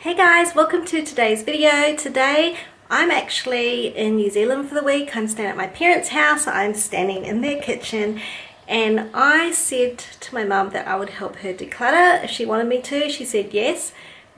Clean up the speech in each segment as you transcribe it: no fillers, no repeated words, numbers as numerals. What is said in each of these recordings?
Hey guys, welcome to today's video. Today I'm actually in New Zealand for the week. I'm staying at my parents' house. I'm standing in their kitchen and I said to my mum that I would help her declutter if she wanted me to. She said yes.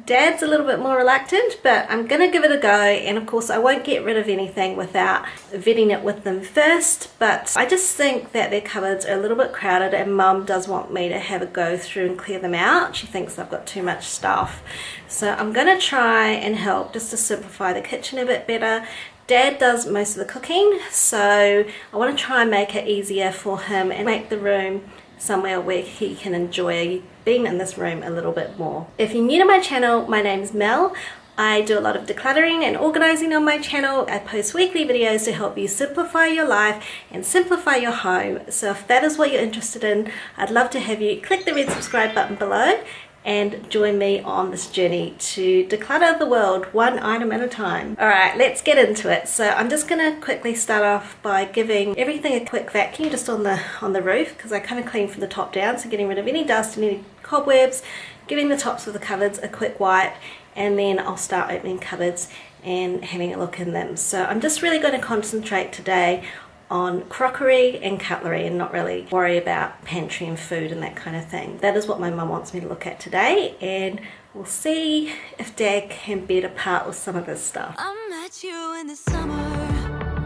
Dad's a little bit more reluctant, but I'm gonna give it a go, and of course I won't get rid of anything without vetting it with them first, but I just think that their cupboards are a little bit crowded and Mum does want me to have a go through and clear them out. She thinks I've got too much stuff, so I'm gonna try and help just to simplify the kitchen a bit better. Dad does most of the cooking, so I want to try and make it easier for him and make the room somewhere where he can enjoy being in this room a little bit more. If you're new to my channel, my name's Mel. I do a lot of decluttering and organizing on my channel. I post weekly videos to help you simplify your life and simplify your home. So if that is what you're interested in, I'd love to have you click the red subscribe button below and join me on this journey to declutter the world one item at a time. Alright, let's get into it. So I'm just gonna quickly start off by giving everything a quick vacuum just on the roof, because I kind of clean from the top down, so getting rid of any dust and any cobwebs, giving the tops of the cupboards a quick wipe, and then I'll start opening cupboards and having a look in them. So I'm just really going to concentrate today on crockery and cutlery and not really worry about pantry and food and that kind of thing. That is what my mum wants me to look at today, and we'll see if Dad can beat apart with some of this stuff. I met you in the summer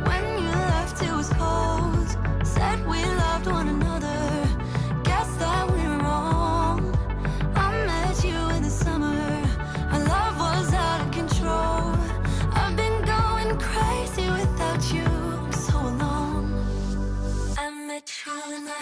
when you left, it was cold. Said we loved one another, guess that we were wrong. I met you in the summer, our love was out of control. I've been going crazy without you so long. I met you in the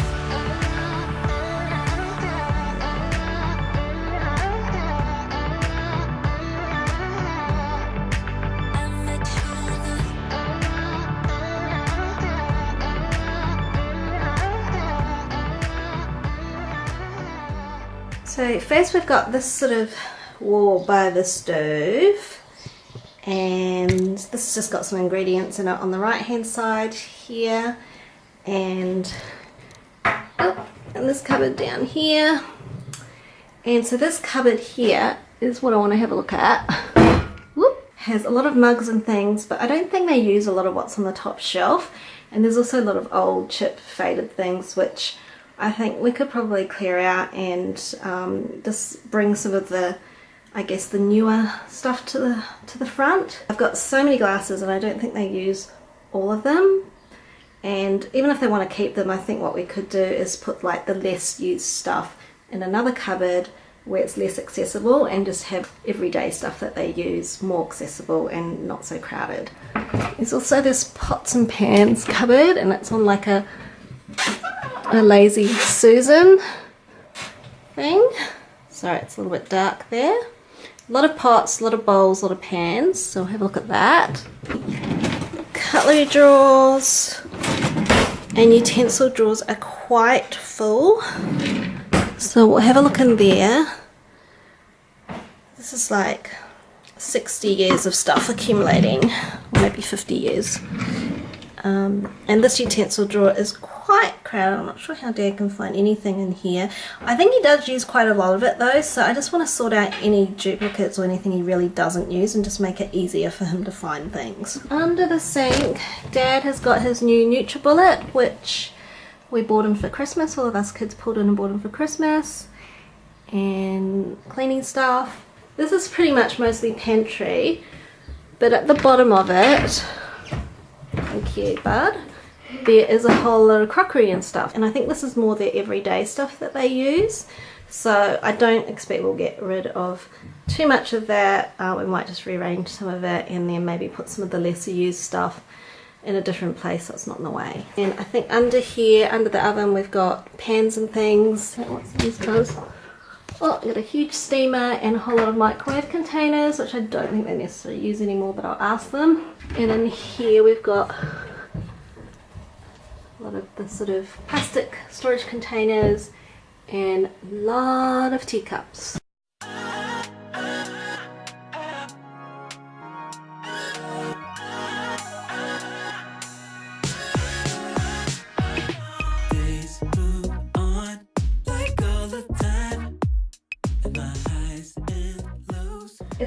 So first we've got this sort of wall by the stove, and this has just got some ingredients in it on the right hand side here, and this cupboard down here. And so this cupboard here is what I want to have a look at. Whoop. Has a lot of mugs and things, but I don't think they use a lot of what's on the top shelf, and there's also a lot of old chip faded things which I think we could probably clear out and just bring some of the, I guess, the newer stuff to the front. I've got so many glasses and I don't think they use all of them, and even if they want to keep them, I think what we could do is put like the less used stuff in another cupboard where it's less accessible, and just have everyday stuff that they use more accessible and not so crowded. There's also this pots and pans cupboard, and it's on like a Lazy Susan thing. Sorry, it's a little bit dark there. A lot of pots, a lot of bowls, a lot of pans, so we'll have a look at that. Cutlery drawers and utensil drawers are quite full, so we'll have a look in there. This is like 60 years of stuff accumulating, or maybe 50 years. And this utensil drawer is quite crowded. I'm not sure how Dad can find anything in here. I think he does use quite a lot of it though, so I just want to sort out any duplicates or anything he really doesn't use and just make it easier for him to find things. Under the sink, Dad has got his new NutriBullet, which we bought him for Christmas. All of us kids pulled in and bought him for Christmas. And cleaning stuff. This is pretty much mostly pantry, but at the bottom of it, thank you, bud, there is a whole lot of crockery and stuff, and I think this is more their everyday stuff that they use, so I don't expect we'll get rid of too much of that. We might just rearrange some of it and then maybe put some of the lesser used stuff in a different place so it's not in the way. And I think under here, under the oven, we've got pans and things. What's these colours? Oh, I've got a huge steamer and a whole lot of microwave containers, which I don't think they necessarily use anymore, but I'll ask them. And in here we've got a lot of the sort of plastic storage containers and a lot of teacups.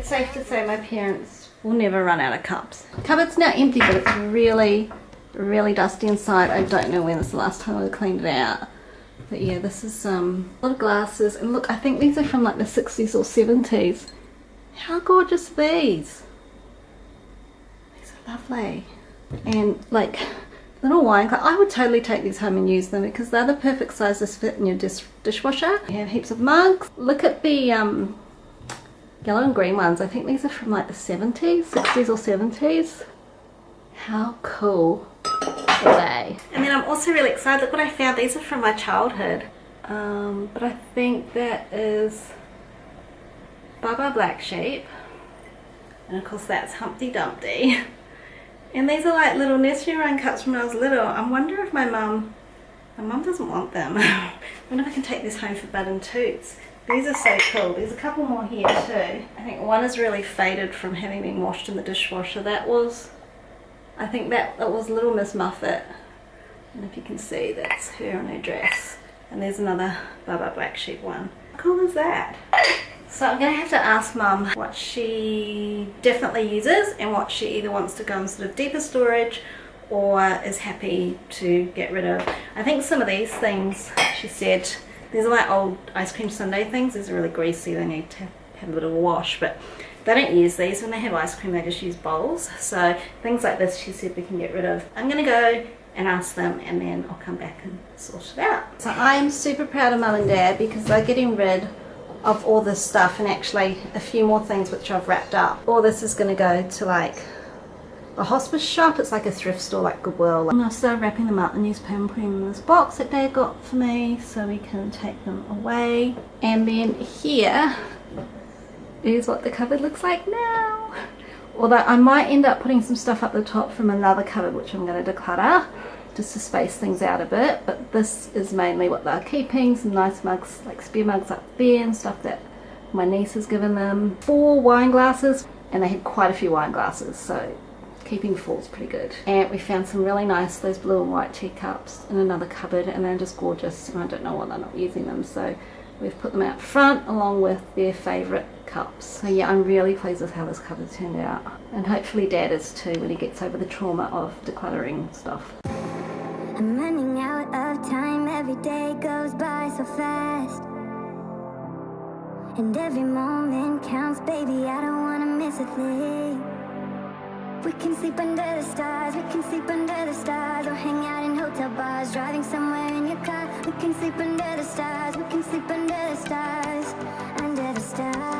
it's safe to say my parents will never run out of cups. The cupboard's now empty, but it's really, really dusty inside. I don't know when was the last time I cleaned it out. But yeah, this is a lot of glasses. And look, I think these are from like the 60s or 70s. How gorgeous are these? These are lovely. And like little wine cups. I would totally take these home and use them because they're the perfect size to fit in your dishwasher. You have heaps of mugs. Look at the yellow and green ones. I think these are from like the 70s, 60s or 70s. How cool are they? And then I'm also really excited. Look what I found. These are from my childhood. But I think that is Baba Black Sheep. And of course that's Humpty Dumpty. And these are like little nursery rhyme cups from when I was little. I wonder if my mum doesn't want them. I wonder if I can take this home for Bud and Toots. These are so cool. There's a couple more here too. I think one is really faded from having been washed in the dishwasher. I think that was Little Miss Muffet. And if you can see, that's her in her dress. And there's another Baba Black Sheep one. How cool is that? So I'm going to have to ask Mum what she definitely uses and what she either wants to go in sort of deeper storage or is happy to get rid of. I think some of these things, she said, these are like old ice cream sundae things. These are really greasy, they need to have a bit of a wash, but they don't use these. When they have ice cream, they just use bowls. So things like this, she said we can get rid of. I'm going to go and ask them and then I'll come back and sort it out. So I am super proud of Mum and Dad because they're getting rid of all this stuff and actually a few more things which I've wrapped up. All this is going to go to like a hospice shop. It's like a thrift store like Goodwill. And I've started wrapping them up in newspaper and putting them in this box that Dad got for me so we can take them away. And then here is what the cupboard looks like now. Although I might end up putting some stuff up the top from another cupboard which I'm going to declutter just to space things out a bit, but this is mainly what they're keeping. Some nice mugs, like spare mugs up there and stuff that my niece has given them. 4 wine glasses, and they had quite a few wine glasses, so keeping 4 is pretty good. And we found some really nice, those blue and white teacups in another cupboard, and they're just gorgeous, and I don't know why they're not using them, so we've put them out front along with their favourite cups. So yeah, I'm really pleased with how this cupboard turned out, and hopefully Dad is too when he gets over the trauma of decluttering stuff. I'm running out of time, every day goes by so fast. And every moment counts, baby, I don't wanna miss a thing. We can sleep under the stars, we can sleep under the stars, or hang out in hotel bars, driving somewhere in your car. We can sleep under the stars, we can sleep under the stars, under the stars.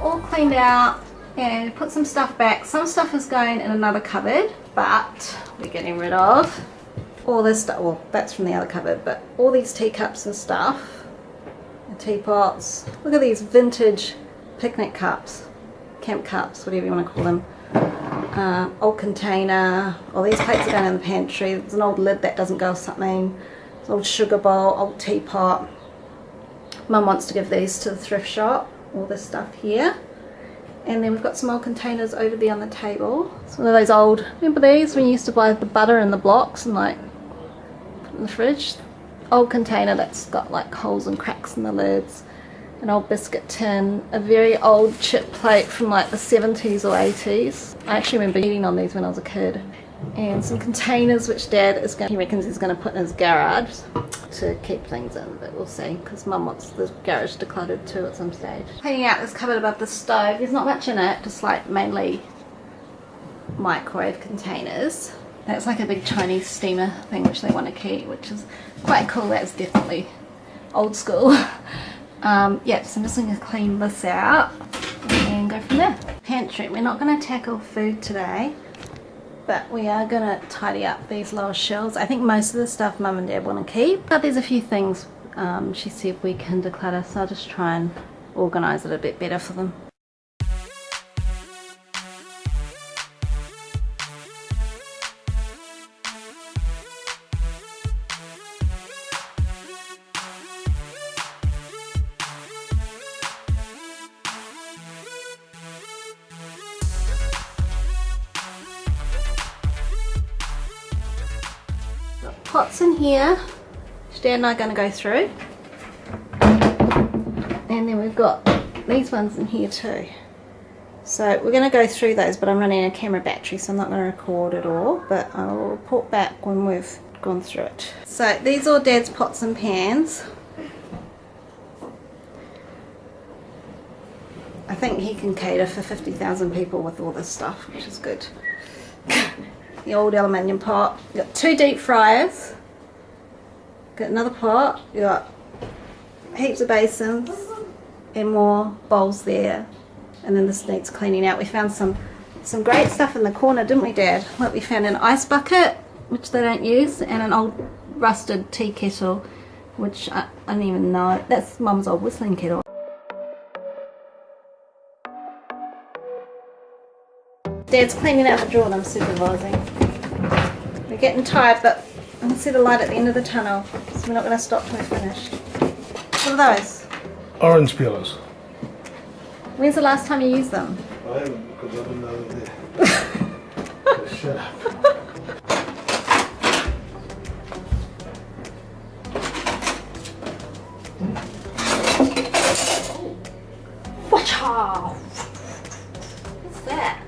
All cleaned out and put some stuff back. Some stuff is going in another cupboard, but we're getting rid of all this stuff. Well, that's from the other cupboard, but all these teacups and stuff, and teapots. Look at these vintage picnic cups, camp cups, whatever you want to call them. Old container. All these plates are going in the pantry. There's an old lid that doesn't go with something. There's an old sugar bowl, old teapot. Mum wants to give these to the thrift shop. All this stuff here, and then we've got some old containers over there on the table. It's one of those old, remember these when you used to buy the butter in the blocks and like put it in the fridge? Old container that's got like holes and cracks in the lids, an old biscuit tin, a very old chip plate from like the 70s or 80s. I actually remember eating on these when I was a kid. And some containers which Dad is going, he reckons he's going to put in his garage to keep things in, but we'll see because Mum wants the garage decluttered too at some stage. Cleaning out this cupboard above the stove, there's not much in it, just like mainly microwave containers. That's like a big Chinese steamer thing which they want to keep, which is quite cool. That's definitely old school. Yeah, so I'm just going to clean this out and go from there. Pantry, we're not going to tackle food today, but we are going to tidy up these lower shelves. I think most of the stuff Mum and Dad want to keep, but there's a few things she said we can declutter, so I'll just try and organise it a bit better for them. pots in here, which Dad and I are going to go through. And then we've got these ones in here too. So we're going to go through those, but I'm running a camera battery, so I'm not going to record it all, but I will report back when we've gone through it. So these are Dad's pots and pans. I think he can cater for 50,000 people with all this stuff, which is good. The old aluminium pot. You've got 2 deep fryers. Got another pot. You've got heaps of basins and more bowls there. And then this needs cleaning out. We found some great stuff in the corner, didn't we, Dad? Like we found an ice bucket, which they don't use, and an old rusted tea kettle, which I don't even know. That's Mum's old whistling kettle. Dad's cleaning out the drawer and I'm supervising. We're getting tired, but I can see the light at the end of the tunnel, so we're not going to stop till we're finished. What are those? Orange peelers. When's the last time you used them? I haven't, because I didn't know they were there. Shut up. Watch out! What's that?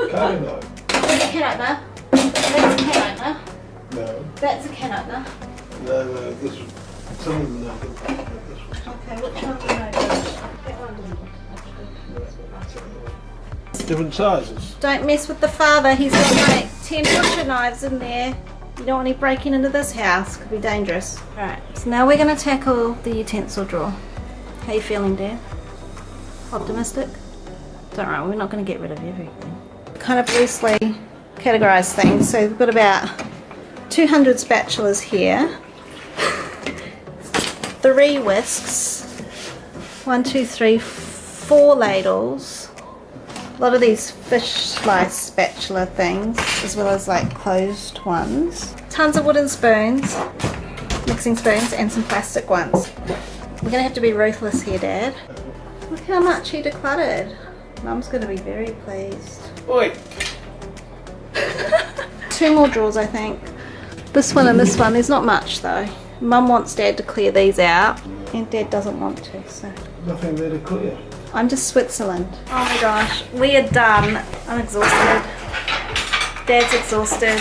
Can though? That's a can opener. That's a can opener. No. That's a can opener. No, this one. Some of them know this one. Okay, which one's the no good? That one didn't. Different sizes. Don't mess with the father. He's got like 10 butcher knives in there. You don't want any breaking into this house. Could be dangerous. Right, so now we're going to tackle the utensil drawer. How you feeling, Dad? Optimistic? Don't worry, we're not going to get rid of everything. Kind of loosely categorised things. So we've got about 200 spatulas here. 3 whisks. 1, 2, 3, 4 ladles. A lot of these fish slice spatula things, as well as like closed ones. Tons of wooden spoons, mixing spoons, and some plastic ones. We're gonna have to be ruthless here, Dad. Look how much he decluttered. Mum's gonna be very pleased. Oi! 2 more drawers, I think. This one and this one, there's not much though. Mum wants Dad to clear these out, and Dad doesn't want to, so. Nothing there to clear. I'm just Switzerland. Oh my gosh, we are done. I'm exhausted. Dad's exhausted.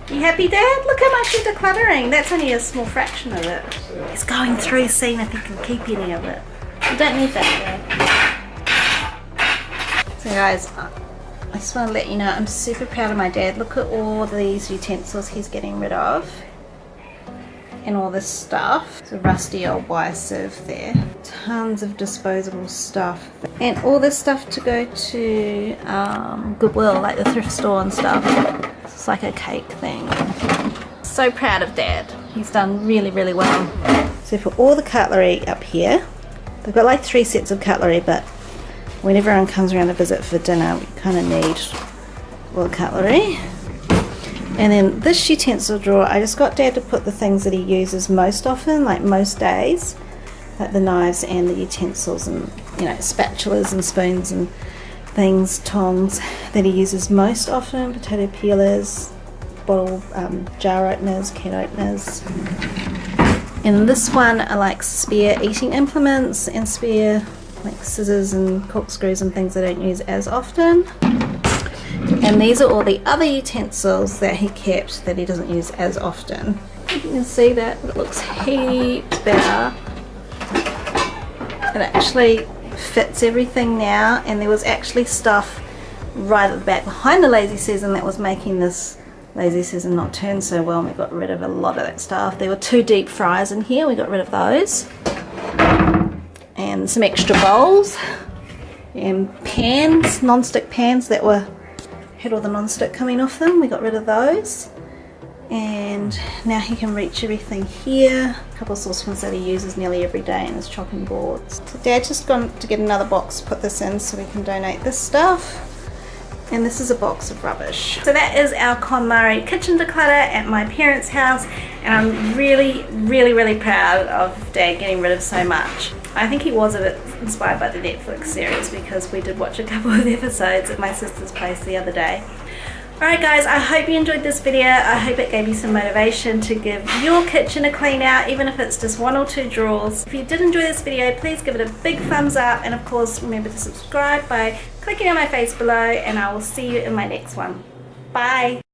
You happy, Dad? Look how much you're decluttering. That's only a small fraction of it. He's going through seeing if he can keep any of it. You don't need that, Dad. So guys, I just want to let you know I'm super proud of my dad. Look at all these utensils he's getting rid of. And all this stuff. It's a rusty old wire sieve there. Tons of disposable stuff. And all this stuff to go to Goodwill, like the thrift store and stuff. It's like a cake thing. So proud of Dad. He's done really, really well. So for all the cutlery up here, they've got like 3 sets of cutlery, but when everyone comes around to visit for dinner, we kind of need all the cutlery. And then this utensil drawer, I just got Dad to put the things that he uses most often, like most days, like the knives and the utensils and, you know, spatulas and spoons and things, tongs that he uses most often, potato peelers, bottle, jar openers, can openers. And this one are like spare eating implements and spare like scissors and corkscrews and things I don't use as often. And these are all the other utensils that he kept that he doesn't use as often. You can see that it looks heaps better. It actually fits everything now, and there was actually stuff right at the back behind the Lazy Susan that was making this Lazy Susan not turn so well, and we got rid of a lot of that stuff. There were 2 deep fryers in here, we got rid of those. And some extra bowls and pans, non-stick pans that had all the non-stick coming off them. We got rid of those. And now he can reach everything here. A couple of saucepans that he uses nearly every day in his chopping boards. So Dad's just gone to get another box to put this in so we can donate this stuff. And this is a box of rubbish. So that is our KonMari kitchen declutter at my parents' house, and I'm really, really, really proud of Dad getting rid of so much. I think he was a bit inspired by the Netflix series because we did watch a couple of episodes at my sister's place the other day. Alright guys, I hope you enjoyed this video. I hope it gave you some motivation to give your kitchen a clean out, even if it's just 1 or 2 drawers. If you did enjoy this video, please give it a big thumbs up, and of course remember to subscribe by clicking on my face below, and I will see you in my next one. Bye!